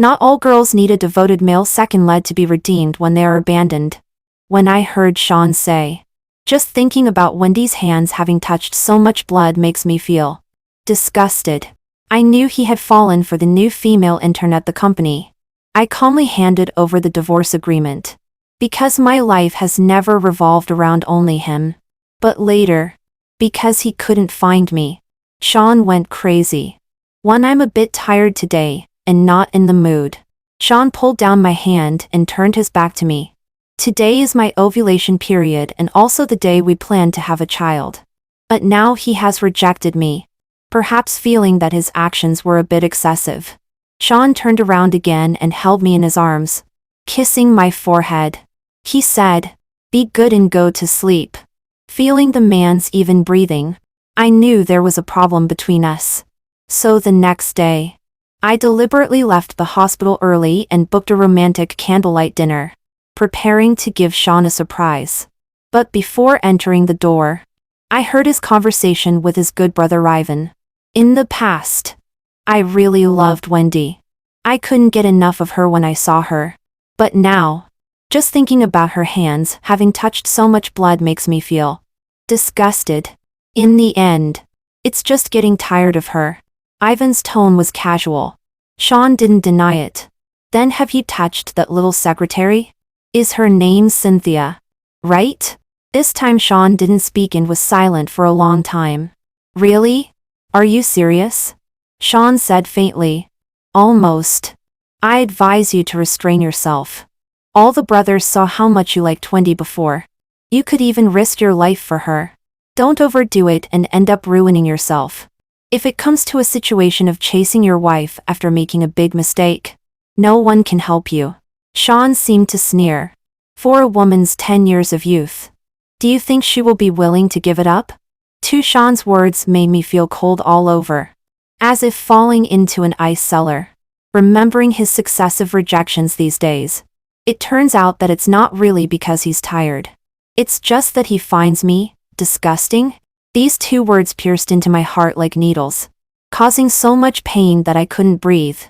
Not all girls need a devoted male second lead to be redeemed when they are abandoned. When I heard Sean say, "Just thinking about Wendy's hands having touched so much blood makes me feel disgusted," I knew he had fallen for the new female intern at the company. I calmly handed over the divorce agreement. Because my life has never revolved around only him. But later, because he couldn't find me, Sean went crazy. When I'm a bit tired today, and not in the mood, Sean pulled down my hand and turned his back to me. Today is my ovulation period and also the day we plan to have a child. But now he has rejected me, perhaps feeling that his actions were a bit excessive. Sean turned around again and held me in his arms, kissing my forehead. He said, "Be good and go to sleep." Feeling the man's even breathing, I knew there was a problem between us. So the next day, I deliberately left the hospital early and booked a romantic candlelight dinner, preparing to give Sean a surprise. But before entering the door, I heard his conversation with his good brother Ivan. In the past, I really loved Wendy. I couldn't get enough of her when I saw her. But now, just thinking about her hands having touched so much blood makes me feel disgusted. In the end, it's just getting tired of her. Ivan's tone was casual. Sean didn't deny it. Then have you touched that little secretary? Is her name Cynthia? Right? This time Sean didn't speak and was silent for a long time. Really? Are you serious? Sean said faintly. Almost. I advise you to restrain yourself. All the brothers saw how much you liked Wendy before. You could even risk your life for her. Don't overdo it and end up ruining yourself. If it comes to a situation of chasing your wife after making a big mistake, no one can help you. Sean seemed to sneer. For a woman's 10 years of youth, do you think she will be willing to give it up? Sean's words made me feel cold all over. As if falling into an ice cellar. Remembering his successive rejections these days, it turns out that it's not really because he's tired. It's just that he finds me disgusting. These two words pierced into my heart like needles, causing so much pain that I couldn't breathe.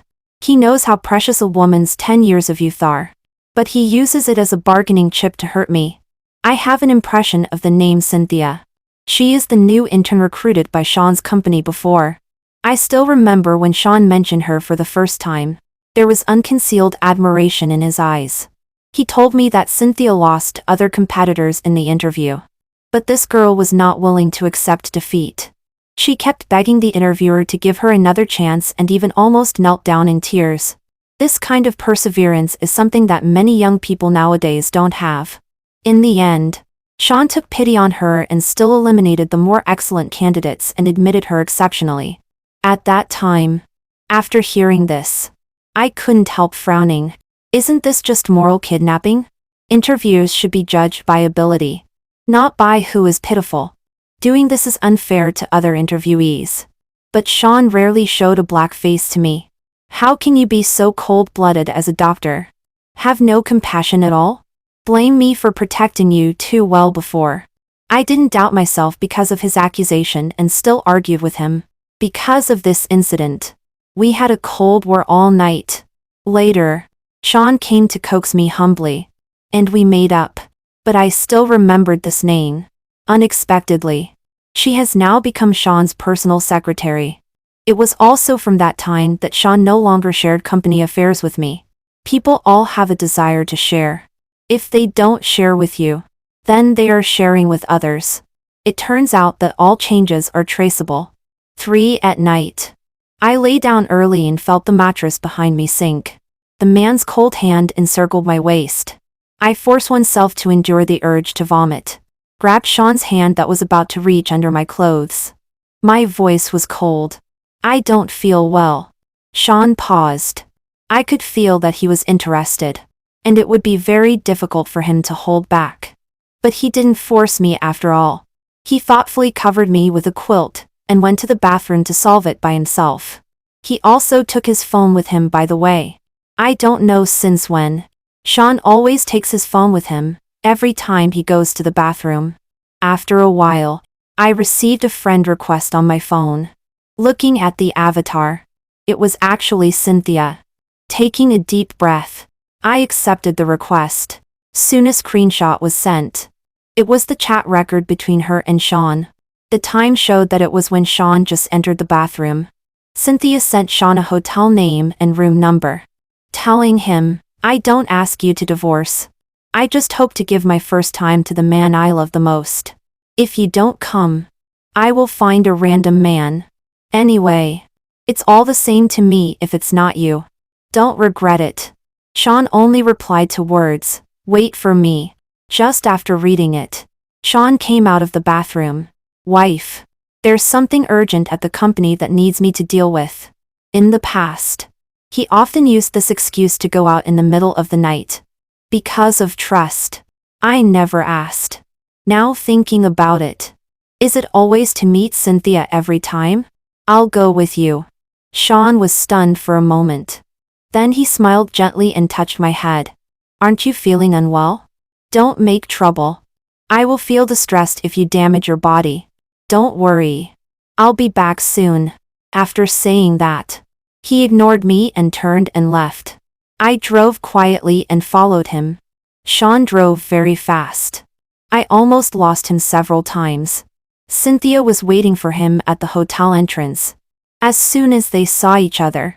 He knows how precious a woman's 10 years of youth are, but he uses it as a bargaining chip to hurt me. I have an impression of the name Cynthia. She is the new intern recruited by Sean's company before. I still remember when Sean mentioned her for the first time. There was unconcealed admiration in his eyes. He told me that Cynthia lost to other competitors in the interview. But this girl was not willing to accept defeat. She kept begging the interviewer to give her another chance and even almost knelt down in tears. This kind of perseverance is something that many young people nowadays don't have. In the end, Sean took pity on her and still eliminated the more excellent candidates and admitted her exceptionally. At that time, after hearing this, I couldn't help frowning. Isn't this just moral kidnapping? Interviews should be judged by ability, not by who is pitiful. Doing this is unfair to other interviewees. But Sean rarely showed a black face to me. How can you be so cold-blooded as a doctor? Have no compassion at all? Blame me for protecting you too well before. I didn't doubt myself because of his accusation and still argued with him. Because of this incident, we had a cold war all night. Later, Sean came to coax me humbly, and we made up. But I still remembered this name. Unexpectedly, she has now become Sean's personal secretary. It was also from that time that Sean no longer shared company affairs with me. People all have a desire to share. If they don't share with you, then they are sharing with others. It turns out that all changes are traceable. 3 at night. I lay down early and felt the mattress behind me sink. The man's cold hand encircled my waist. I forced oneself to endure the urge to vomit. Grabbed Sean's hand that was about to reach under my clothes. My voice was cold. I don't feel well. Sean paused. I could feel that he was interested, and it would be very difficult for him to hold back. But he didn't force me after all. He thoughtfully covered me with a quilt and went to the bathroom to solve it by himself. He also took his phone with him, by the way. I don't know since when. Sean always takes his phone with him, every time he goes to the bathroom. After a while, I received a friend request on my phone. Looking at the avatar, it was actually Cynthia. Taking a deep breath, I accepted the request. Soon a screenshot was sent. It was the chat record between her and Sean. The time showed that it was when Sean just entered the bathroom. Cynthia sent Sean a hotel name and room number, telling him, "I don't ask you to divorce. I just hope to give my first time to the man I love the most. If you don't come, I will find a random man. Anyway, it's all the same to me if it's not you. Don't regret it." Sean only replied to words, "Wait for me." Just after reading it, Sean came out of the bathroom. "Wife, there's something urgent at the company that needs me to deal with." In the past, he often used this excuse to go out in the middle of the night. Because of trust, I never asked. Now thinking about it, is it always to meet Cynthia every time? "I'll go with you." Sean was stunned for a moment. Then he smiled gently and touched my head. "Aren't you feeling unwell? Don't make trouble. I will feel distressed if you damage your body. Don't worry. I'll be back soon." After saying that, he ignored me and turned and left. I drove quietly and followed him. Sean drove very fast. I almost lost him several times. Cynthia was waiting for him at the hotel entrance. As soon as they saw each other,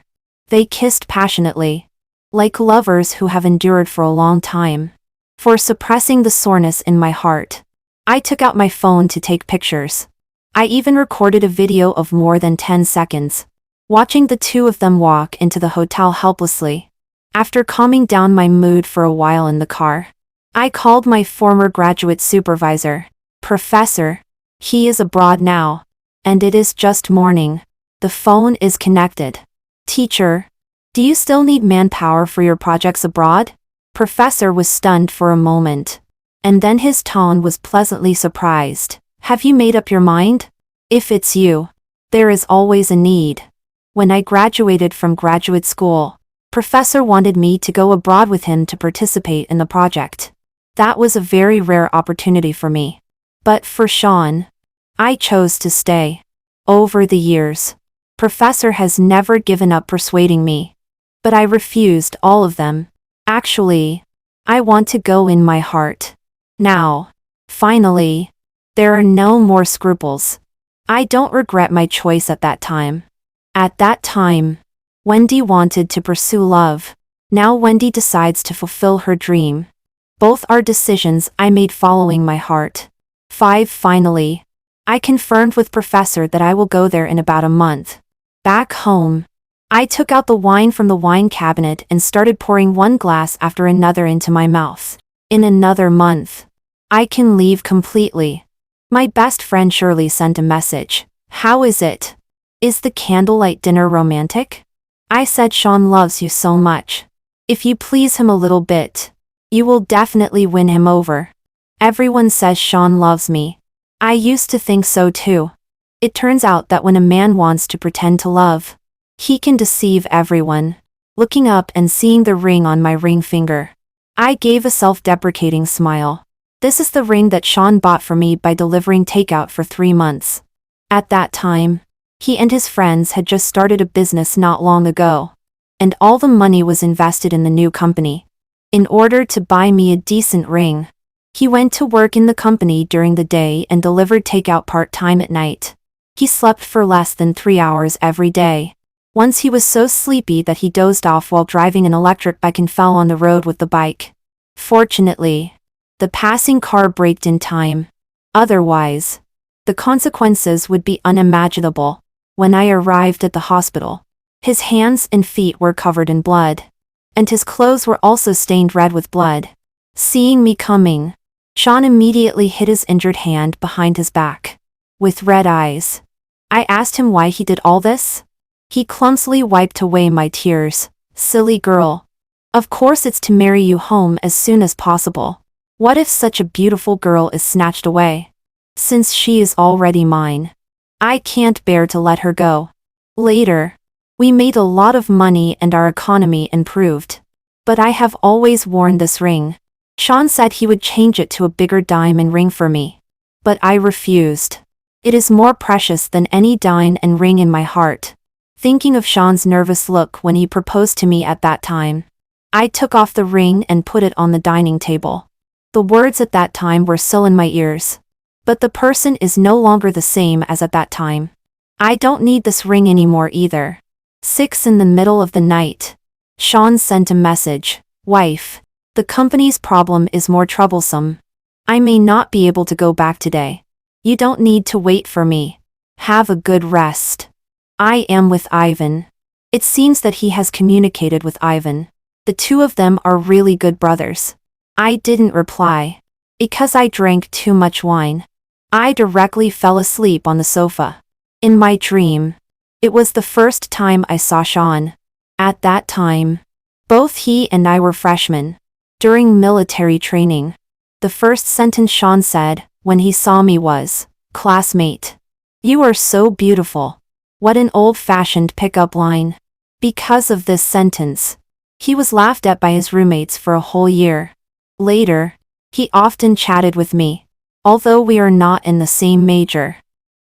they kissed passionately, like lovers who have endured for a long time. For suppressing the soreness in my heart, I took out my phone to take pictures. I even recorded a video of more than 10 seconds, watching the two of them walk into the hotel helplessly. After calming down my mood for a while in the car, I called my former graduate supervisor. "Professor, he is abroad now, and it is just morning." The phone is connected. "Teacher, do you still need manpower for your projects abroad?" Professor was stunned for a moment, and then his tone was pleasantly surprised. "Have you made up your mind? If it's you, there is always a need." When I graduated from graduate school, Professor wanted me to go abroad with him to participate in the project. That was a very rare opportunity for me. But for Sean, I chose to stay. Over the years, Professor has never given up persuading me. But I refused all of them. Actually, I want to go in my heart. Now, finally, there are no more scruples. I don't regret my choice at that time. At that time, Wendy wanted to pursue love. Now Wendy decides to fulfill her dream. Both are decisions I made following my heart. 5. Finally, I confirmed with Professor that I will go there in about a month. Back home, I took out the wine from the wine cabinet and started pouring one glass after another into my mouth. In another month, I can leave completely. My best friend Shirley sent a message. "How is it? Is the candlelight dinner romantic?" I said, "Sean loves you so much. If you please him a little bit, you will definitely win him over." Everyone says Sean loves me. I used to think so too. It turns out that when a man wants to pretend to love, he can deceive everyone. Looking up and seeing the ring on my ring finger, I gave a self-deprecating smile. This is the ring that Sean bought for me by delivering takeout for 3 months. At that time, he and his friends had just started a business not long ago, and all the money was invested in the new company. In order to buy me a decent ring, he went to work in the company during the day and delivered takeout part-time at night. He slept for less than 3 hours every day. Once he was so sleepy that he dozed off while driving an electric bike and fell on the road with the bike. Fortunately, the passing car braked in time. Otherwise, the consequences would be unimaginable. When I arrived at the hospital, his hands and feet were covered in blood, and his clothes were also stained red with blood. Seeing me coming, Sean immediately hid his injured hand behind his back. With red eyes, I asked him why he did all this. He clumsily wiped away my tears. "Silly girl. Of course it's to marry you home as soon as possible. What if such a beautiful girl is snatched away? Since she is already mine, I can't bear to let her go." Later, we made a lot of money and our economy improved. But I have always worn this ring. Sean said he would change it to a bigger diamond ring for me. But I refused. It is more precious than any diamond and ring in my heart. thinking of Sean's nervous look when he proposed to me at that time. I took off the ring and put it on the dining table. The words at that time were still in my ears. But the person is no longer the same as at that time. I don't need this ring anymore either. 6 in the middle of the night. Sean sent a message. Wife. The company's problem is more troublesome. I may not be able to go back today. You don't need to wait for me. Have a good rest. I am with Ivan. It seems that he has communicated with Ivan. The two of them are really good brothers. I didn't reply. Because I drank too much wine. I directly fell asleep on the sofa. In my dream. It was the first time I saw Sean. At that time, both he and I were freshmen. During military training. The first sentence Sean said, when he saw me was, "Classmate. You are so beautiful." What an old-fashioned pickup line. Because of this sentence, he was laughed at by his roommates for a whole year. Later, he often chatted with me. Although we are not in the same major,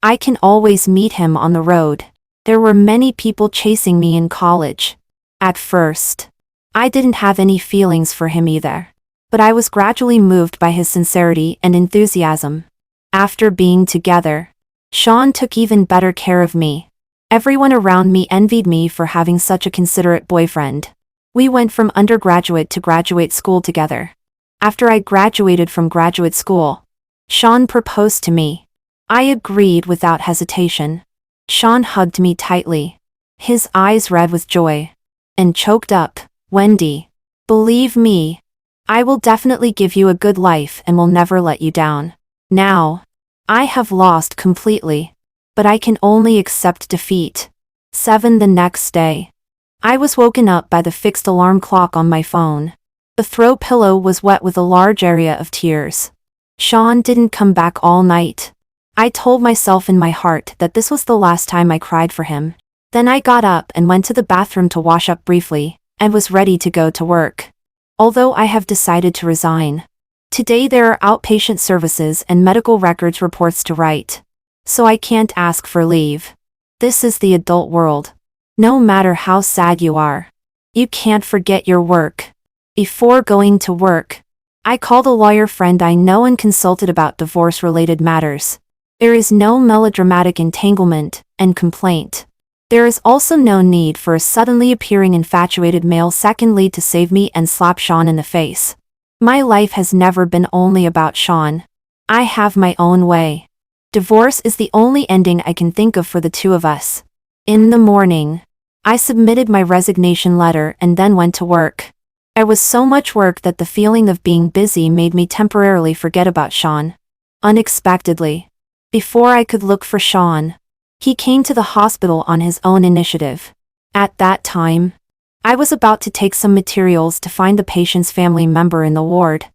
I can always meet him on the road. There were many people chasing me in college. At first, I didn't have any feelings for him either. But I was gradually moved by his sincerity and enthusiasm. After being together, Sean took even better care of me. Everyone around me envied me for having such a considerate boyfriend. We went from undergraduate to graduate school together. After I graduated from graduate school, Sean proposed to me. I agreed without hesitation. Sean hugged me tightly. His eyes red with joy. And choked up. Wendy. Believe me. I will definitely give you a good life and will never let you down. Now, I have lost completely. But I can only accept defeat. 7 the next day. I was woken up by the fixed alarm clock on my phone. The throw pillow was wet with a large area of tears. Sean didn't come back all night. I told myself in my heart that this was the last time I cried for him. Then I got up and went to the bathroom to wash up briefly, and was ready to go to work. Although I have decided to resign. Today there are outpatient services and medical records reports to write. So I can't ask for leave. This is the adult world. No matter how sad you are, you can't forget your work. Before going to work, I called a lawyer friend I know and consulted about divorce-related matters. There is no melodramatic entanglement and complaint. There is also no need for a suddenly appearing infatuated male second lead to save me and slap Sean in the face. My life has never been only about Sean. I have my own way. Divorce is the only ending I can think of for the two of us. In the morning, I submitted my resignation letter and then went to work. There was so much work that the feeling of being busy made me temporarily forget about Sean. Unexpectedly, before I could look for Sean, he came to the hospital on his own initiative. At that time, I was about to take some materials to find the patient's family member in the ward.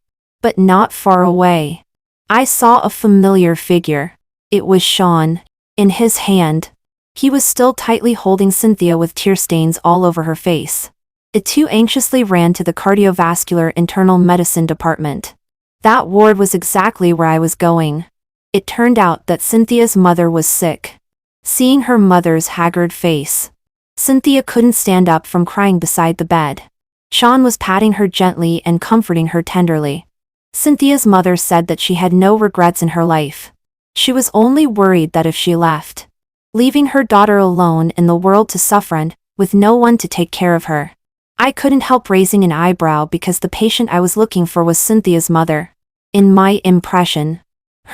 But not far away, I saw a familiar figure. It was Sean. In his hand, he was still tightly holding Cynthia with tear stains all over her face. The two anxiously ran to the cardiovascular internal medicine department. That ward was exactly where I was going. It turned out that Cynthia's mother was sick. Seeing her mother's haggard face, Cynthia couldn't stand up from crying beside the bed. Sean was patting her gently and comforting her tenderly. Cynthia's mother said that she had no regrets in her life. She was only worried that if she left, leaving her daughter alone in the world to suffer and with no one to take care of her. I couldn't help raising an eyebrow because the patient I was looking for was Cynthia's mother. In my impression,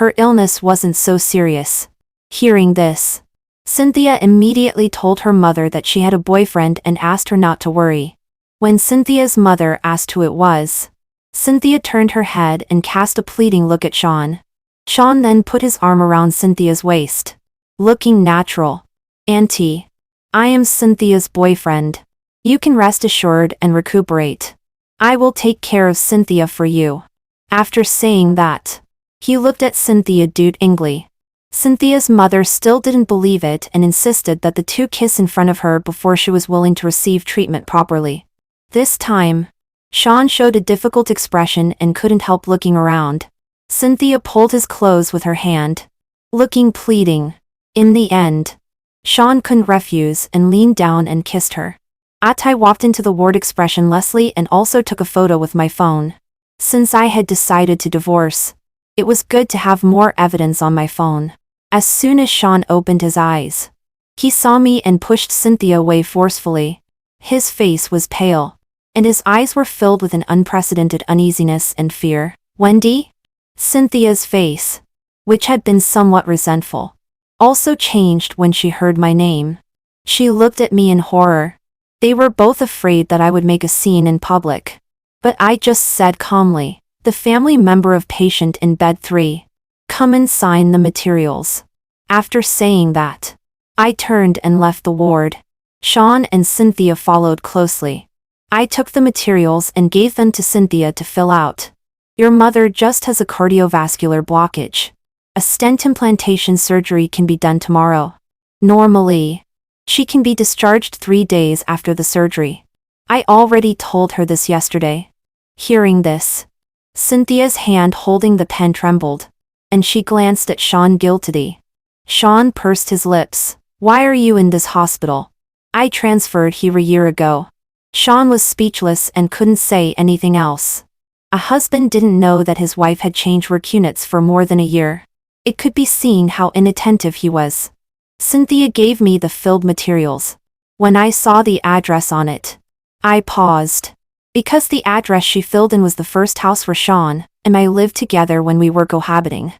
her illness wasn't so serious. Hearing this, Cynthia immediately told her mother that she had a boyfriend and asked her not to worry. When Cynthia's mother asked who it was, Cynthia turned her head and cast a pleading look at Sean. Sean then put his arm around Cynthia's waist. Looking natural. Auntie, I am Cynthia's boyfriend. You can rest assured and recuperate. I will take care of Cynthia for you. After saying that, he looked at Cynthia doubtingly. Cynthia's mother still didn't believe it and insisted that the two kiss in front of her before she was willing to receive treatment properly. This time, Sean showed a difficult expression and couldn't help looking around. Cynthia pulled his clothes with her hand, looking pleading. In the end, Sean couldn't refuse and leaned down and kissed her. I walked into the ward expressionlessly and also took a photo with my phone. Since I had decided to divorce, it was good to have more evidence on my phone. As soon as Sean opened his eyes, he saw me and pushed Cynthia away forcefully. His face was pale, and his eyes were filled with an unprecedented uneasiness and fear. Wendy? Cynthia's face, which had been somewhat resentful, also changed when she heard my name. She looked at me in horror. They were both afraid that I would make a scene in public. But I just said calmly, "The family member of patient in bed 3. Come and sign the materials." After saying that, I turned and left the ward. Sean and Cynthia followed closely. I took the materials and gave them to Cynthia to fill out. "Your mother just has a cardiovascular blockage. A stent implantation surgery can be done tomorrow. Normally, she can be discharged 3 days after the surgery. I already told her this yesterday." Hearing this, Cynthia's hand holding the pen trembled, and she glanced at Sean guiltily. Sean pursed his lips. "Why are you in this hospital? I transferred here a year ago." Sean was speechless and couldn't say anything else. A husband didn't know that his wife had changed work units for more than a year. It could be seen how inattentive he was. Cynthia gave me the filled materials. When I saw the address on it, I paused. Because the address she filled in was the first house where Sean and I lived together when we were cohabiting.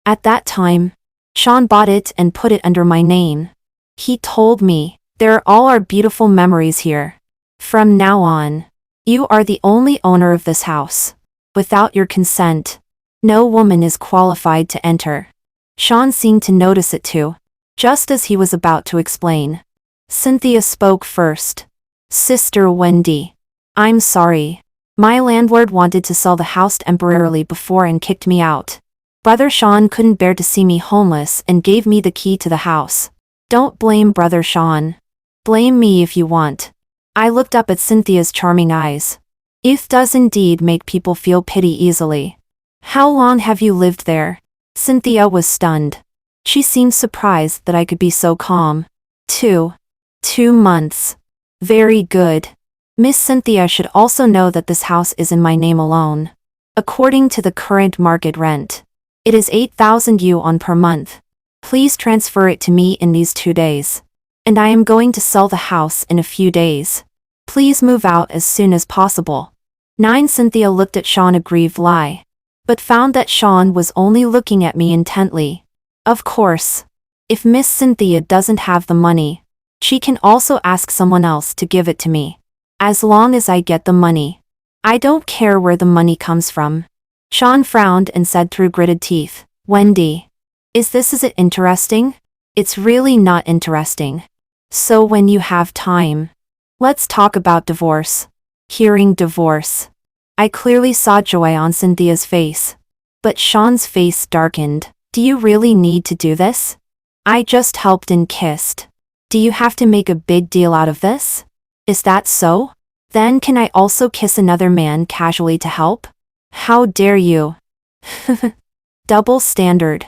At that time, Sean bought it and put it under my name. He told me, "There are all our beautiful memories here. From now on, you are the only owner of this house. Without your consent, no woman is qualified to enter." Sean seemed to notice it too. Just as he was about to explain, Cynthia spoke first. "Sister Wendy, I'm sorry. My landlord wanted to sell the house temporarily before and kicked me out. Brother Sean couldn't bear to see me homeless and gave me the key to the house. Don't blame Brother Sean. Blame me if you want." I looked up at Cynthia's charming eyes. "Youth does indeed make people feel pity easily. How long have you lived there?" Cynthia was stunned. She seemed surprised that I could be so calm. 2 months. Very good. Miss Cynthia should also know that this house is in my name alone. According to the current market rent, it is 8,000 yuan per month. Please transfer it to me in these 2 days. And I am going to sell the house in a few days. Please move out as soon as possible. 9. Cynthia looked at Sean, a grieved lie, but found that Sean was only looking at me intently. Of course, if Miss Cynthia doesn't have the money, she can also ask someone else to give it to me. As long as I get the money, I don't care where the money comes from. Sean frowned and said through gritted teeth, "Wendy, is it interesting? It's really not interesting. So when you have time, let's talk about divorce." Hearing divorce, I clearly saw joy on Cynthia's face. But Sean's face darkened. "Do you really need to do this? I just helped and kissed. Do you have to make a big deal out of this? Is that so? Then can I also kiss another man casually to help? How dare you?" Double standard.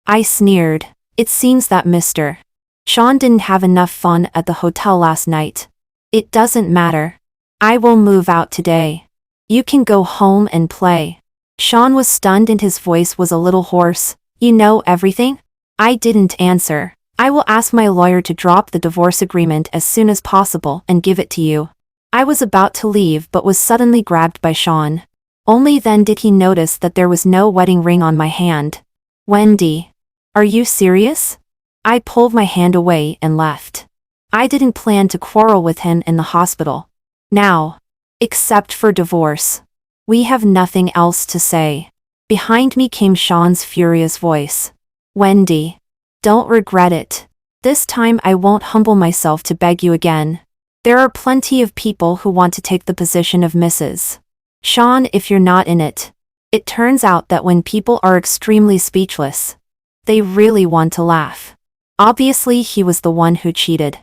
I sneered. It seems that Mr. Sean didn't have enough fun at the hotel last night. It doesn't matter. I will move out today. You can go home and play. Sean was stunned and his voice was a little hoarse. "You know everything?" I didn't answer. "I will ask my lawyer to drop the divorce agreement as soon as possible and give it to you." I was about to leave but was suddenly grabbed by Sean. Only then did he notice that there was no wedding ring on my hand. "Wendy, are you serious?" I pulled my hand away and left. I didn't plan to quarrel with him in the hospital. Now, except for divorce, we have nothing else to say. Behind me came Sean's furious voice. "Wendy, don't regret it. This time I won't humble myself to beg you again. There are plenty of people who want to take the position of Mrs. Sean if you're not in it." It turns out that when people are extremely speechless, they really want to laugh. Obviously he was the one who cheated.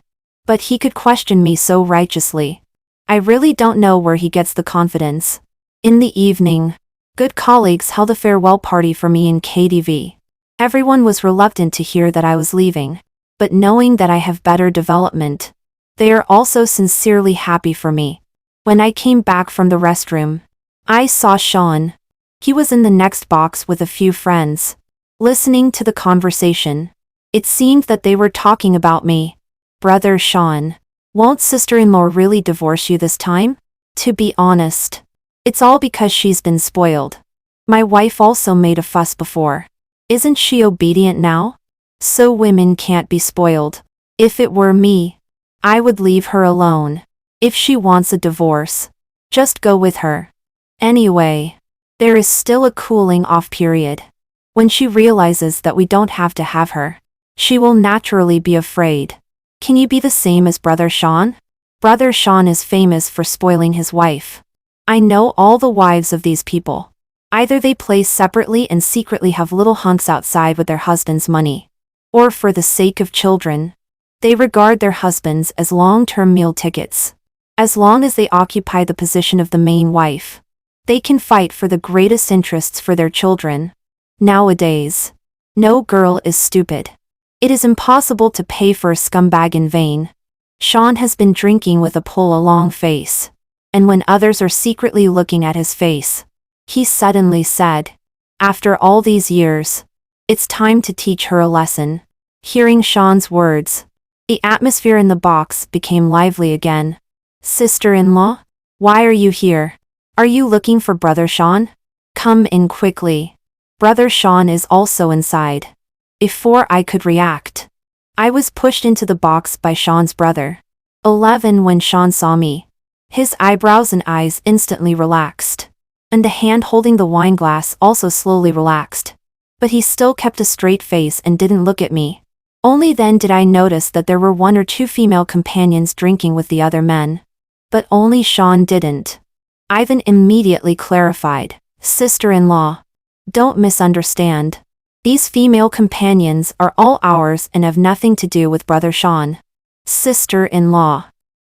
But he could question me so righteously. I really don't know where he gets the confidence. In the evening, good colleagues held a farewell party for me in KTV. Everyone was reluctant to hear that I was leaving. but knowing that I have better development. They are also sincerely happy for me. When I came back from the restroom, I saw Sean. He was in the next box with a few friends, listening to the conversation. It seemed that they were talking about me. Brother Sean, won't sister-in-law really divorce you this time? To be honest, it's all because she's been spoiled. My wife also made a fuss before. Isn't she obedient now? So women can't be spoiled. If it were me, I would leave her alone. If she wants a divorce, just go with her. Anyway, there is still a cooling off period. When she realizes that we don't have to have her, she will naturally be afraid. Can you be the same as Brother Sean? Brother Sean is famous for spoiling his wife. I know all the wives of these people. Either they play separately and secretly have little hunks outside with their husband's money, or for the sake of children, they regard their husbands as long-term meal tickets. As long as they occupy the position of the main wife, they can fight for the greatest interests for their children. Nowadays, no girl is stupid. It is impossible to pay for a scumbag in vain. Sean has been drinking with a pull-along face, and when others are secretly looking at his face, he suddenly said, "After all these years, it's time to teach her a lesson." Hearing Sean's words, the atmosphere in the box became lively again. "Sister-in-law? Why are you here? Are you looking for Brother Sean? Come in quickly. Brother Sean is also inside." Before I could react, I was pushed into the box by Sean's brother. 11 When Sean saw me, his eyebrows and eyes instantly relaxed, and the hand holding the wine glass also slowly relaxed. But he still kept a straight face and didn't look at me. Only then did I notice that there were 1 or 2 female companions drinking with the other men. But only Sean didn't. Ivan immediately clarified, "Sister-in-law, don't misunderstand. These female companions are all ours and have nothing to do with Brother Sean." "Sister-in-law,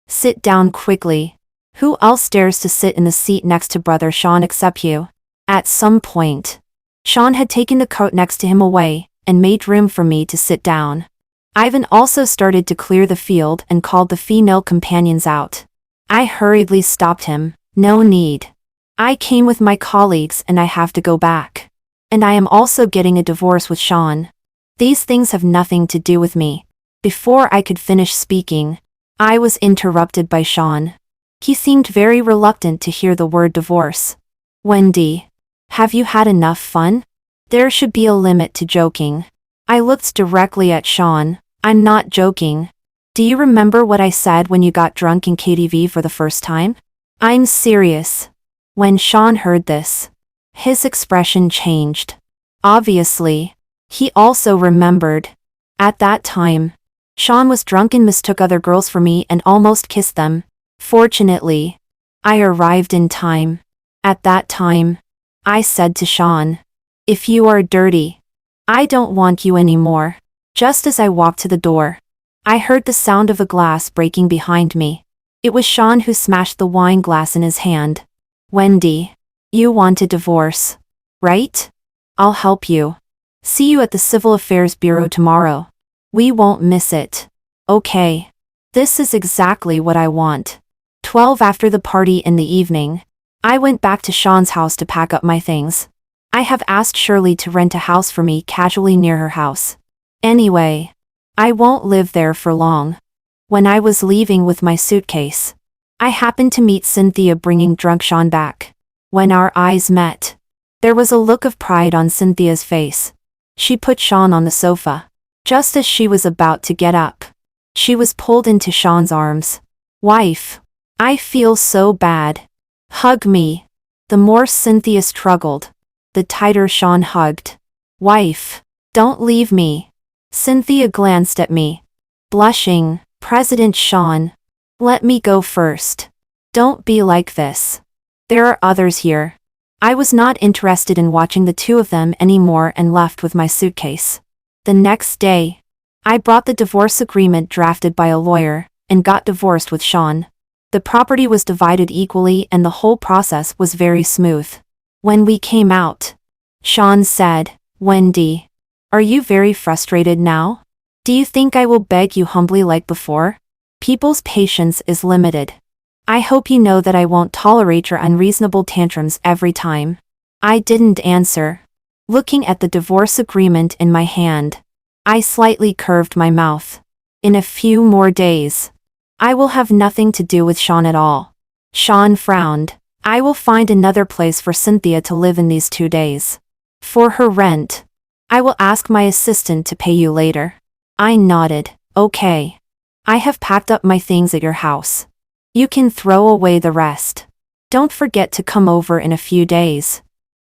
sit down quickly. Who else dares to sit in the seat next to Brother Sean except you?" At some point, Sean had taken the coat next to him away and made room for me to sit down. Ivan also started to clear the field and called the female companions out. I hurriedly stopped him. "No need. I came with my colleagues and I have to go back. And I am also getting a divorce with Sean. These things have nothing to do with me." Before I could finish speaking, I was interrupted by Sean. He seemed very reluctant to hear the word divorce. "Wendy, have you had enough fun? There should be a limit to joking." I looked directly at Sean. "I'm not joking. Do you remember what I said when you got drunk in KTV for the first time? I'm serious." When Sean heard this, his expression changed. Obviously, he also remembered. At that time, Sean was drunk and mistook other girls for me and almost kissed them. Fortunately, I arrived in time. At that time, I said to Sean, "If you are dirty, I don't want you anymore." Just as I walked to the door, I heard the sound of a glass breaking behind me. It was Sean who smashed the wine glass in his hand. "Wendy, you want a divorce, right? I'll help you. See you at the Civil Affairs Bureau tomorrow. We won't miss it." "Okay. This is exactly what I want." 12 After the party in the evening, I went back to Sean's house to pack up my things. I have asked Shirley to rent a house for me casually near her house. Anyway, I won't live there for long. When I was leaving with my suitcase, I happened to meet Cynthia bringing drunk Sean back. When our eyes met, there was a look of pride on Cynthia's face. She put Sean on the sofa. Just as she was about to get up, she was pulled into Sean's arms. "Wife, I feel so bad. Hug me." The more Cynthia struggled, the tighter Sean hugged. "Wife, don't leave me." Cynthia glanced at me, blushing. "President Sean, let me go first. Don't be like this. There are others here." I was not interested in watching the two of them anymore and left with my suitcase. The next day, I brought the divorce agreement drafted by a lawyer and got divorced with Sean. The property was divided equally and the whole process was very smooth. When we came out, Sean said, "Wendy, are you very frustrated now? Do you think I will beg you humbly like before? People's patience is limited. I hope you know that I won't tolerate your unreasonable tantrums every time. I didn't answer. Looking at the divorce agreement in my hand, I slightly curved my mouth. In a few more days, I will have nothing to do with Sean at all. Sean frowned. I will find another place for Cynthia to live in these 2 days. For her rent, I will ask my assistant to pay you later. I nodded. Okay. I have packed up my things at your house. You can throw away the rest. Don't forget to come over in a few days.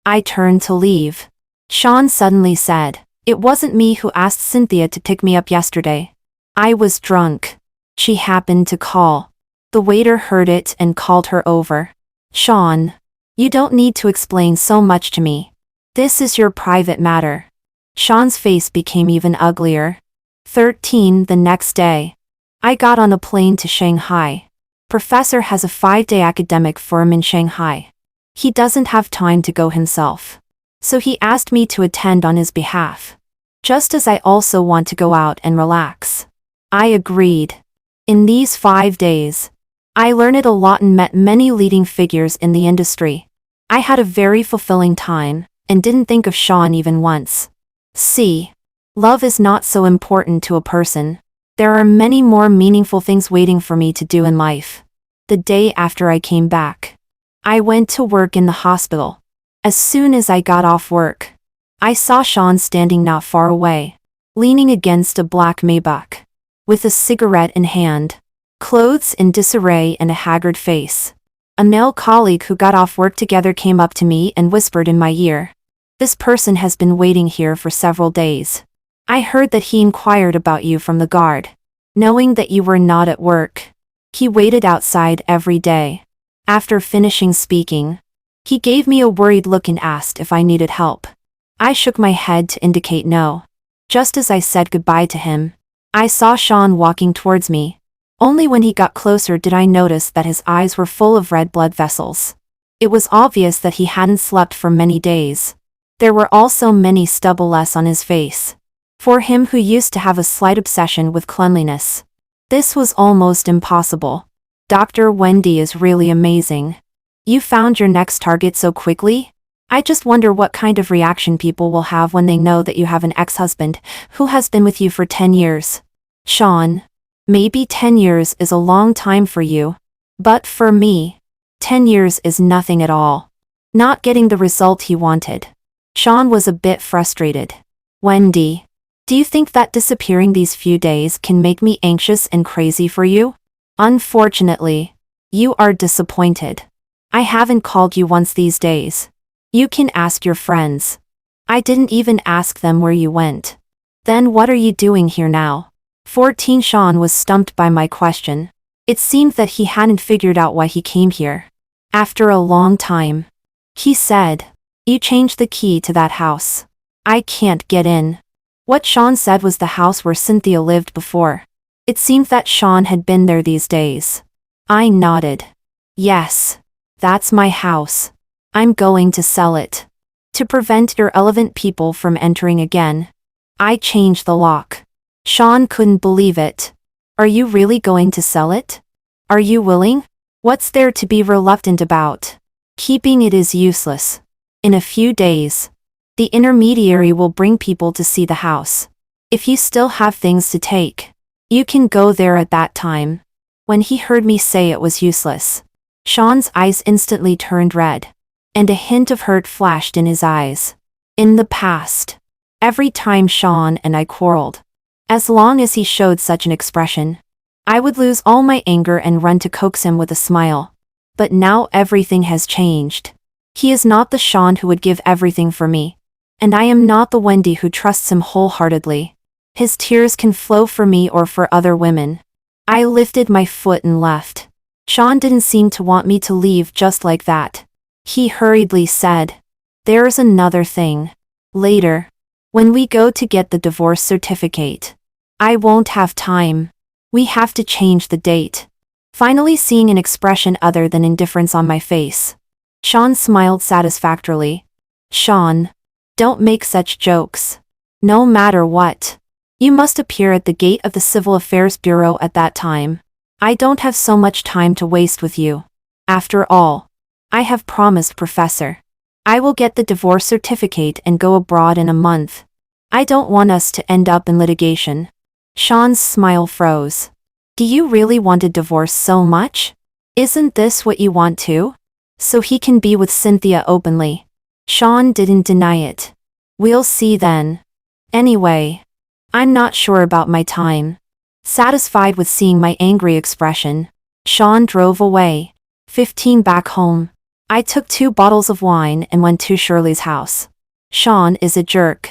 I turned to leave. Sean suddenly said, "It wasn't me who asked Cynthia to pick me up yesterday. I was drunk. She happened to call." The waiter heard it and called her over. "Sean, you don't need to explain so much to me. This is your private matter." Sean's face became even uglier. 13 The next day, I got on a plane to Shanghai. Professor has a 5-day academic firm in Shanghai. He doesn't have time to go himself, so he asked me to attend on his behalf, just as I also want to go out and relax. I agreed. In these 5 days, I learned a lot and met many leading figures in the industry. I had a very fulfilling time, and didn't think of Sean even once. See, love is not so important to a person. There are many more meaningful things waiting for me to do in life. The day after I came back, I went to work in the hospital. As soon as I got off work, I saw Sean standing not far away, leaning against a black Maybach, with a cigarette in hand, clothes in disarray and a haggard face. A male colleague who got off work together came up to me and whispered in my ear, "This person has been waiting here for several days. I heard that he inquired about you from the guard, knowing that you were not at work. He waited outside every day." After finishing speaking, he gave me a worried look and asked if I needed help. I shook my head to indicate no. Just as I said goodbye to him, I saw Sean walking towards me. Only when he got closer did I notice that his eyes were full of red blood vessels. It was obvious that he hadn't slept for many days. There were also many stubble-less on his face. For him who used to have a slight obsession with cleanliness, this was almost impossible. Dr. Wendy is really amazing. You found your next target so quickly? I just wonder what kind of reaction people will have when they know that you have an ex-husband who has been with you for 10 years. Sean, maybe 10 years is a long time for you, but for me, 10 years is nothing at all. Not getting the result he wanted. Sean was a bit frustrated. Wendy, do you think that disappearing these few days can make me anxious and crazy for you? Unfortunately, you are disappointed. I haven't called you once these days. You can ask your friends. I didn't even ask them where you went. Then what are you doing here now? 14 Sean was stumped by my question. It seemed that he hadn't figured out why he came here. After a long time, he said, "You changed the key to that house. I can't get in." What Sean said was the house where Cynthia lived before. It seemed that Sean had been there these days. I nodded. "Yes, that's my house. I'm going to sell it. To prevent irrelevant people from entering again, I changed the lock." Sean couldn't believe it. "Are you really going to sell it? Are you willing? What's there to be reluctant about? Keeping it is useless. In a few days, the intermediary will bring people to see the house. If you still have things to take, you can go there at that time." When he heard me say it was useless, Sean's eyes instantly turned red, and a hint of hurt flashed in his eyes. In the past, every time Sean and I quarreled, as long as he showed such an expression, I would lose all my anger and run to coax him with a smile. But now everything has changed. He is not the Sean who would give everything for me, and I am not the Wendy who trusts him wholeheartedly. His tears can flow for me or for other women. I lifted my foot and left. Sean didn't seem to want me to leave just like that. He hurriedly said, "There's another thing. Later, when we go to get the divorce certificate, I won't have time. We have to change the date." Finally seeing an expression other than indifference on my face, Sean smiled satisfactorily. "Sean, don't make such jokes. No matter what, You must appear at the gate of the Civil Affairs Bureau at that time. I don't have so much time to waste with you. After all, I have promised Professor. I will get the divorce certificate and go abroad in a month. I don't want us to end up in litigation. Sean's smile froze. Do you really want a divorce so much? Isn't this what you want too? So he can be with Cynthia openly. Sean didn't deny it. We'll see then. Anyway, I'm not sure about my time. Satisfied with seeing my angry expression, Sean drove away. 15 back home. I took 2 bottles of wine and went to Shirley's house. Sean is a jerk.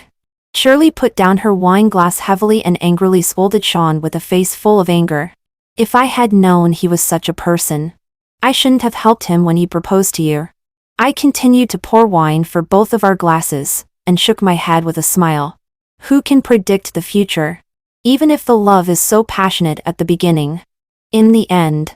Shirley put down her wine glass heavily and angrily scolded Sean with a face full of anger. If I had known he was such a person, I shouldn't have helped him when he proposed to you. I continued to pour wine for both of our glasses, and shook my head with a smile. Who can predict the future? Even if the love is so passionate at the beginning. In the end,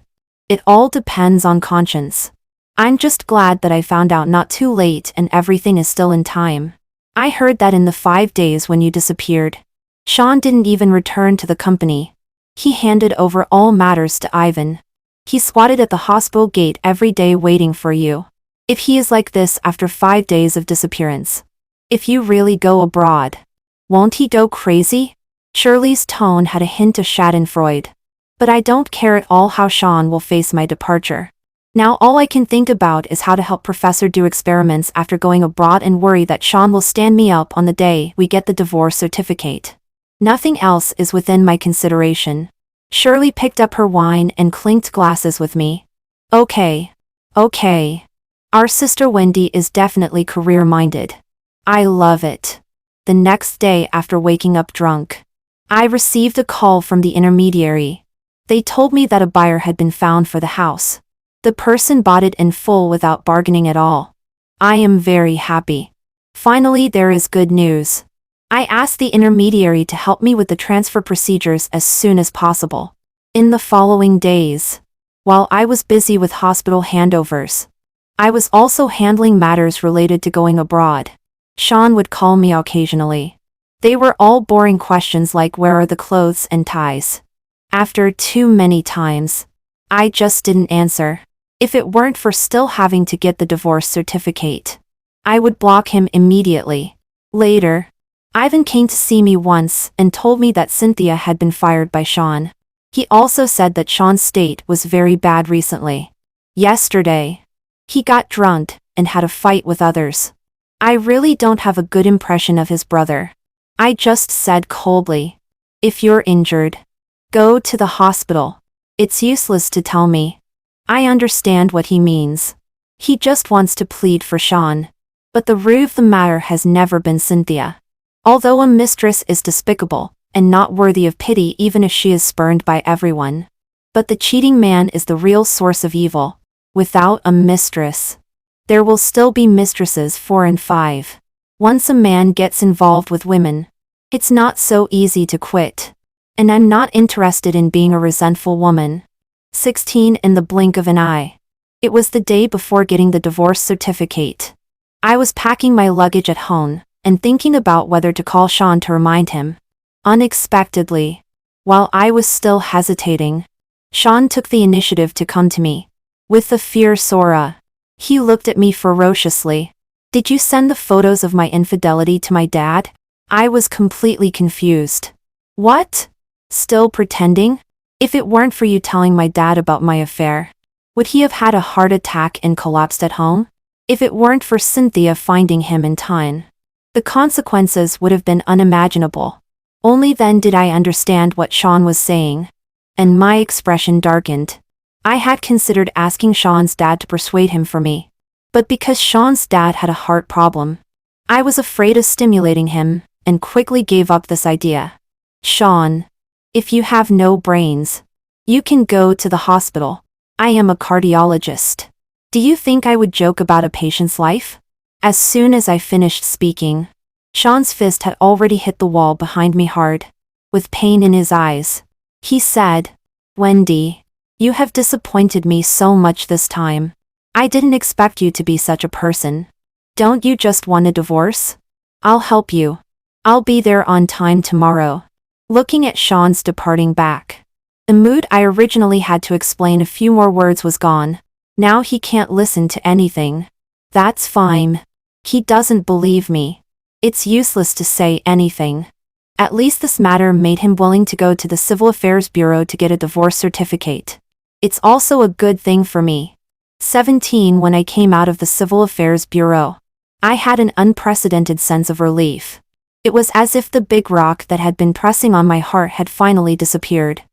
it all depends on conscience. I'm just glad that I found out not too late and everything is still in time. I heard that in the 5 days when you disappeared, Sean didn't even return to the company. He handed over all matters to Ivan. He squatted at the hospital gate every day waiting for you. If he is like this after 5 days of disappearance, if you really go abroad, won't he go crazy? Shirley's tone had a hint of schadenfreude. But I don't care at all how Sean will face my departure. Now all I can think about is how to help Professor do experiments after going abroad and worry that Sean will stand me up on the day we get the divorce certificate. Nothing else is within my consideration. Shirley picked up her wine and clinked glasses with me. Okay. Our sister Wendy is definitely career-minded. I love it. The next day after waking up drunk, I received a call from the intermediary. They told me that a buyer had been found for the house. The person bought it in full without bargaining at all. I am very happy. Finally, there is good news. I asked the intermediary to help me with the transfer procedures as soon as possible. In the following days, while I was busy with hospital handovers, I was also handling matters related to going abroad. Sean would call me occasionally. They were all boring questions like where are the clothes and ties. After too many times, I just didn't answer. If it weren't for still having to get the divorce certificate, I would block him immediately. Later, Ivan came to see me once and told me that Cynthia had been fired by Sean. He also said that Sean's state was very bad recently. Yesterday, he got drunk and had a fight with others. I really don't have a good impression of his brother. I just said coldly, if you're injured, go to the hospital. It's useless to tell me. I understand what he means. He just wants to plead for Sean. But the root of the matter has never been Cynthia. Although a mistress is despicable, and not worthy of pity even if she is spurned by everyone. But the cheating man is the real source of evil. Without a mistress, there will still be mistresses 4 and 5. Once a man gets involved with women, it's not so easy to quit. And I'm not interested in being a resentful woman. 16 in the blink of an eye. It was the day before getting the divorce certificate. I was packing my luggage at home, and thinking about whether to call Sean to remind him. Unexpectedly, while I was still hesitating, Sean took the initiative to come to me. With a fierce aura, he looked at me ferociously. Did you send the photos of my infidelity to my dad? I was completely confused. What? Still pretending? If it weren't for you telling my dad about my affair, would he have had a heart attack and collapsed at home? If it weren't for Cynthia finding him in time, the consequences would have been unimaginable. Only then did I understand what Sean was saying, and my expression darkened. I had considered asking Sean's dad to persuade him for me, but because Sean's dad had a heart problem, I was afraid of stimulating him, and quickly gave up this idea. Sean, if you have no brains, you can go to the hospital. I am a cardiologist. Do you think I would joke about a patient's life? As soon as I finished speaking, Sean's fist had already hit the wall behind me hard. With pain in his eyes, he said, Wendy, you have disappointed me so much this time. I didn't expect you to be such a person. Don't you just want a divorce? I'll help you. I'll be there on time tomorrow. looking at Sean's departing back. The mood I originally had to explain a few more words was gone. Now he can't listen to anything. That's fine. He doesn't believe me. It's useless to say anything. At least this matter made him willing to go to the Civil Affairs Bureau to get a divorce certificate. It's also a good thing for me. 17 When I came out of the Civil Affairs Bureau, I had an unprecedented sense of relief. It was as if the big rock that had been pressing on my heart had finally disappeared.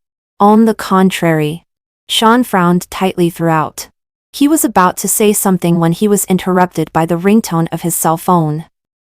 On the contrary, Sean frowned tightly throughout. He was about to say something when he was interrupted by the ringtone of his cell phone.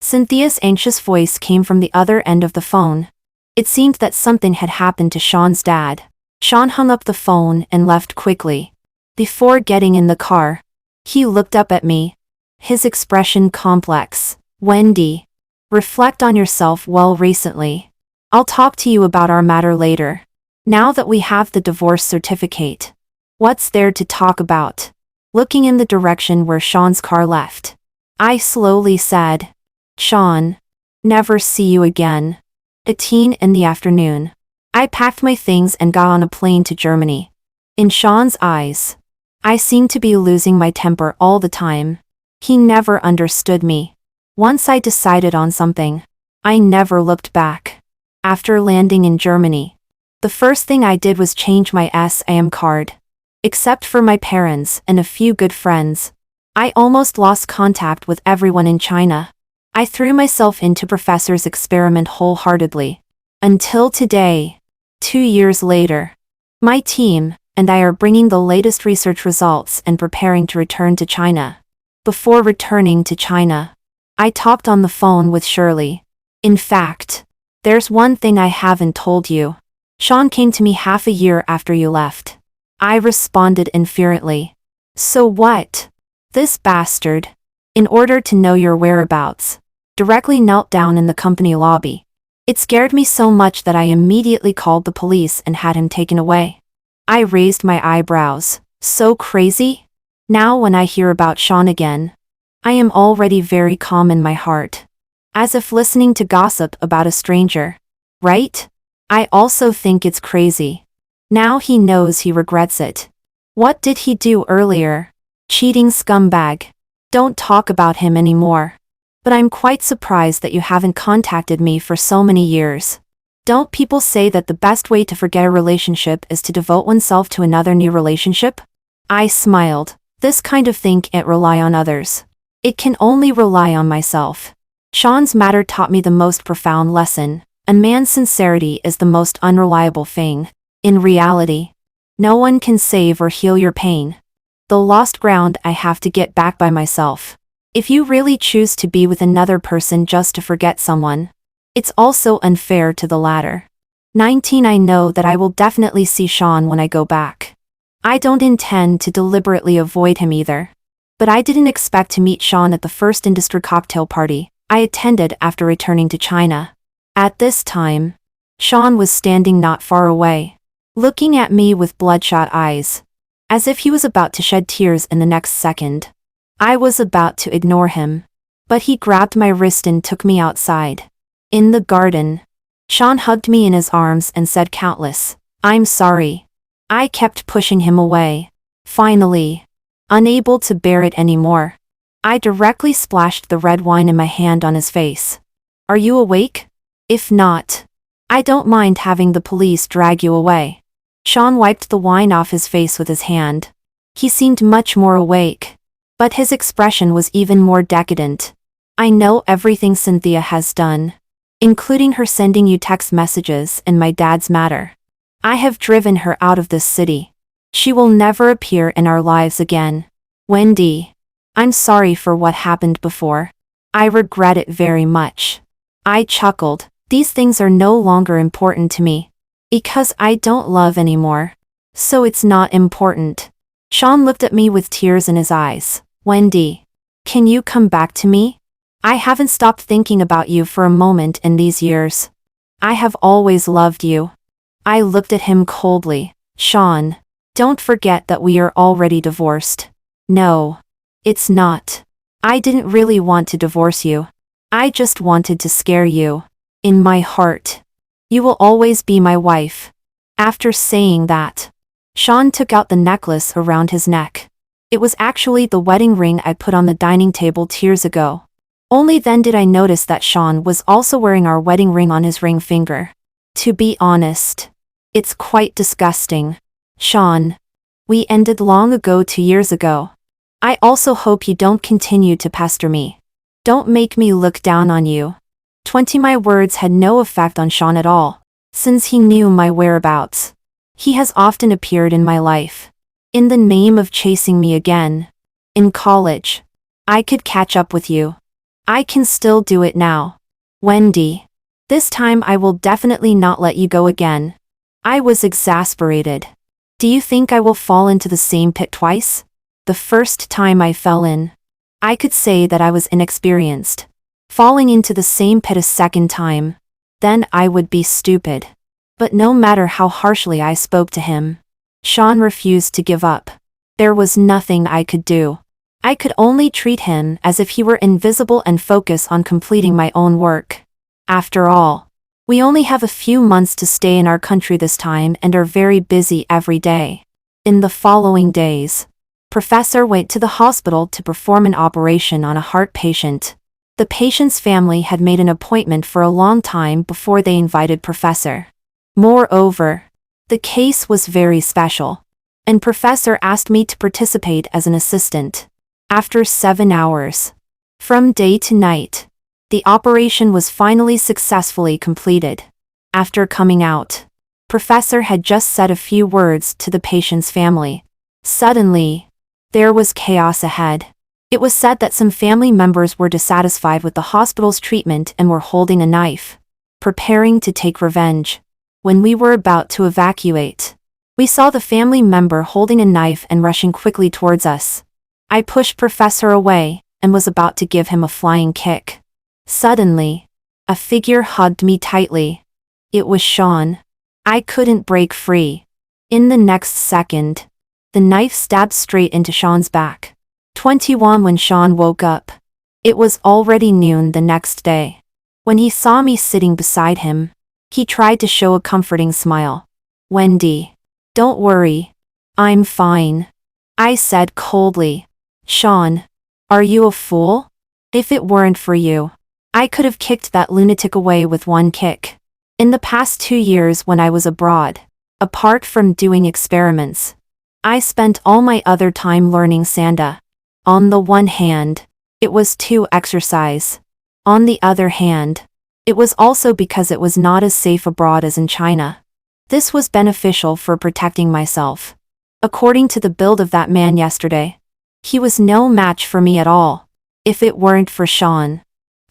Cynthia's anxious voice came from the other end of the phone. It seemed that something had happened to Sean's dad. Sean hung up the phone and left quickly. Before getting in the car, he looked up at me. His expression complex. Wendy, reflect on yourself well recently. I'll talk to you about our matter later. Now that we have the divorce certificate, what's there to talk about? Looking in the direction where Sean's car left, I slowly said, Sean, never see you again. 18 in the afternoon, I packed my things and got on a plane to Germany. In Sean's eyes, I seemed to be losing my temper all the time. He never understood me. Once I decided on something, I never looked back. After landing in Germany, the first thing I did was change my SIM card. Except for my parents and a few good friends, I almost lost contact with everyone in China. I threw myself into Professor's experiment wholeheartedly. Until today, 2 years later, my team and I are bringing the latest research results and preparing to return to China. Before returning to China, I talked on the phone with Shirley. In fact, there's one thing I haven't told you. Sean came to me half a year after you left. I responded infuriately. So what? This bastard, in order to know your whereabouts, directly knelt down in the company lobby. It scared me so much that I immediately called the police and had him taken away. I raised my eyebrows. So crazy? Now when I hear about Sean again, I am already very calm in my heart. As if listening to gossip about a stranger. Right? I also think it's crazy. Now he knows he regrets it. What did he do earlier? Cheating scumbag. Don't talk about him anymore. But I'm quite surprised that you haven't contacted me for so many years. Don't people say that the best way to forget a relationship is to devote oneself to another new relationship? I smiled. This kind of thing can't rely on others. It can only rely on myself. Sean's matter taught me the most profound lesson. A man's sincerity is the most unreliable thing. In reality, no one can save or heal your pain. The lost ground I have to get back by myself. If you really choose to be with another person just to forget someone, it's also unfair to the latter. 19 I know that I will definitely see Sean when I go back. I don't intend to deliberately avoid him either. But I didn't expect to meet Sean at the first industry cocktail party I attended after returning to China. At this time, Sean was standing not far away, looking at me with bloodshot eyes, as if he was about to shed tears in the next second. I was about to ignore him, but he grabbed my wrist and took me outside. In the garden, Sean hugged me in his arms and said countless, "I'm sorry." I kept pushing him away. Finally, unable to bear it anymore, I directly splashed the red wine in my hand on his face. "Are you awake? If not, I don't mind having the police drag you away." Sean wiped the wine off his face with his hand. He seemed much more awake, but his expression was even more decadent. "I know everything Cynthia has done, including her sending you text messages and my dad's matter. I have driven her out of this city. She will never appear in our lives again. Wendy, I'm sorry for what happened before. I regret it very much." I chuckled. These things are no longer important to me. Because I don't love anymore. So it's not important. Sean looked at me with tears in his eyes. "Wendy, can you come back to me? I haven't stopped thinking about you for a moment in these years. I have always loved you." I looked at him coldly. "Sean, don't forget that we are already divorced." "No, it's not. I didn't really want to divorce you. I just wanted to scare you." In my heart, You will always be my wife. After saying that, Sean took out the necklace around his neck. It was actually the wedding ring I put on the dining table years ago. Only then did I notice that Sean was also wearing our wedding ring on his ring finger. To be honest, it's quite disgusting. Sean, we ended long ago 2 years ago. I also hope you don't continue to pester me. Don't make me look down on you. 20 My words had no effect on Sean at all, since he knew my whereabouts. He has often appeared in my life, in the name of chasing me again. In college, I could catch up with you. I can still do it now. Wendy. This time I will definitely not let you go again. I was exasperated. Do you think I will fall into the same pit twice? The first time I fell in, I could say that I was inexperienced. Falling into the same pit a second time, then I would be stupid. But no matter how harshly I spoke to him, Sean refused to give up. There was nothing I could do. I could only treat him as if he were invisible and focus on completing my own work. After all, we only have a few months to stay in our country this time and are very busy every day. In the following days, Professor went to the hospital to perform an operation on a heart patient. The patient's family had made an appointment for a long time before they invited Professor. Moreover, the case was very special, and Professor asked me to participate as an assistant. After 7 hours, from day to night, the operation was finally successfully completed. After coming out, Professor had just said a few words to the patient's family. Suddenly, there was chaos ahead. It was said that some family members were dissatisfied with the hospital's treatment and were holding a knife, preparing to take revenge. When we were about to evacuate, we saw the family member holding a knife and rushing quickly towards us. I pushed Professor away and was about to give him a flying kick. Suddenly, a figure hugged me tightly. It was Sean. I couldn't break free. In the next second, the knife stabbed straight into Sean's back. 21 When Sean woke up, it was already noon the next day. When he saw me sitting beside him, he tried to show a comforting smile. Wendy, don't worry. I'm fine, I said coldly. Sean, are you a fool? If it weren't for you, I could have kicked that lunatic away with one kick. In the past 2 years when I was abroad, apart from doing experiments, I spent all my other time learning Sanda. On the one hand, it was to exercise. On the other hand, it was also because it was not as safe abroad as in China. This was beneficial for protecting myself. According to the build of that man yesterday, he was no match for me at all. If it weren't for Sean,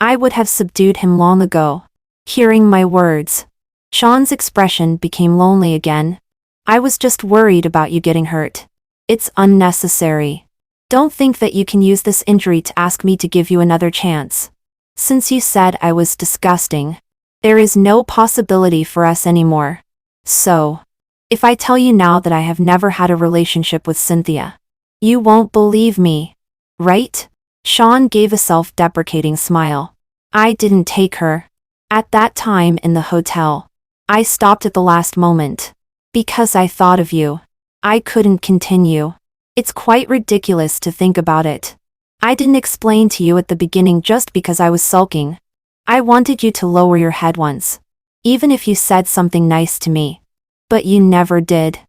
I would have subdued him long ago. Hearing my words, Sean's expression became lonely again. I was just worried about you getting hurt. It's unnecessary. Don't think that you can use this injury to ask me to give you another chance. Since you said I was disgusting, there is no possibility for us anymore. So, if I tell you now that I have never had a relationship with Cynthia, you won't believe me, right? Sean gave a self-deprecating smile. I didn't take her. At that time in the hotel, I stopped at the last moment. Because I thought of you. I couldn't continue. It's quite ridiculous to think about it. I didn't explain to you at the beginning just because I was sulking. I wanted you to lower your head once, even if you said something nice to me. But you never did.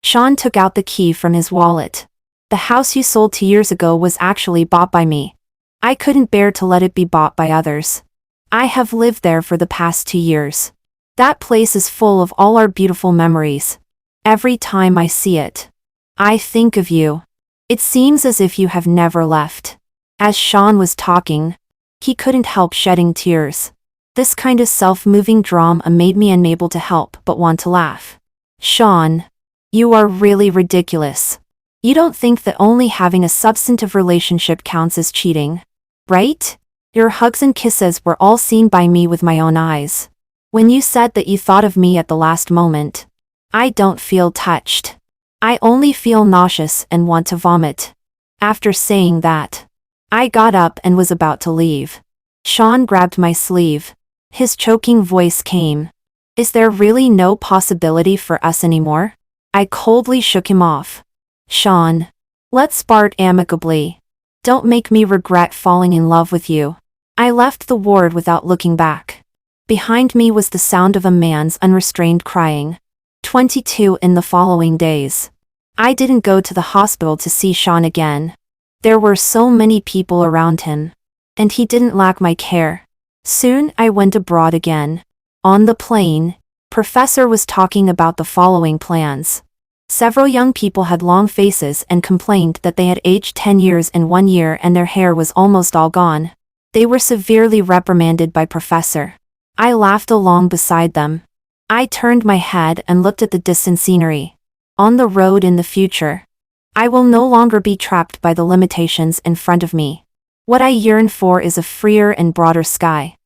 Sean took out the key from his wallet. The house you sold 2 years ago was actually bought by me. I couldn't bear to let it be bought by others. I have lived there for the past 2 years. That place is full of all our beautiful memories. Every time I see it, I think of you. It seems as if you have never left. As Sean was talking, he couldn't help shedding tears. This kind of self-moving drama made me unable to help but want to laugh. Sean, you are really ridiculous. You don't think that only having a substantive relationship counts as cheating, right? Your hugs and kisses were all seen by me with my own eyes. When you said that you thought of me at the last moment, I don't feel touched. I only feel nauseous and want to vomit. After saying that, I got up and was about to leave. Sean grabbed my sleeve. His choking voice came. Is there really no possibility for us anymore? I coldly shook him off. Sean. Let's part amicably. Don't make me regret falling in love with you. I left the ward without looking back. Behind me was the sound of a man's unrestrained crying. 22 in the following days. I didn't go to the hospital to see Sean again. There were so many people around him. And he didn't lack my care. Soon I went abroad again. On the plane, Professor was talking about the following plans. Several young people had long faces and complained that they had aged 10 years in 1 year and their hair was almost all gone. They were severely reprimanded by Professor. I laughed along beside them. I turned my head and looked at the distant scenery. On the road in the future, I will no longer be trapped by the limitations in front of me. What I yearn for is a freer and broader sky.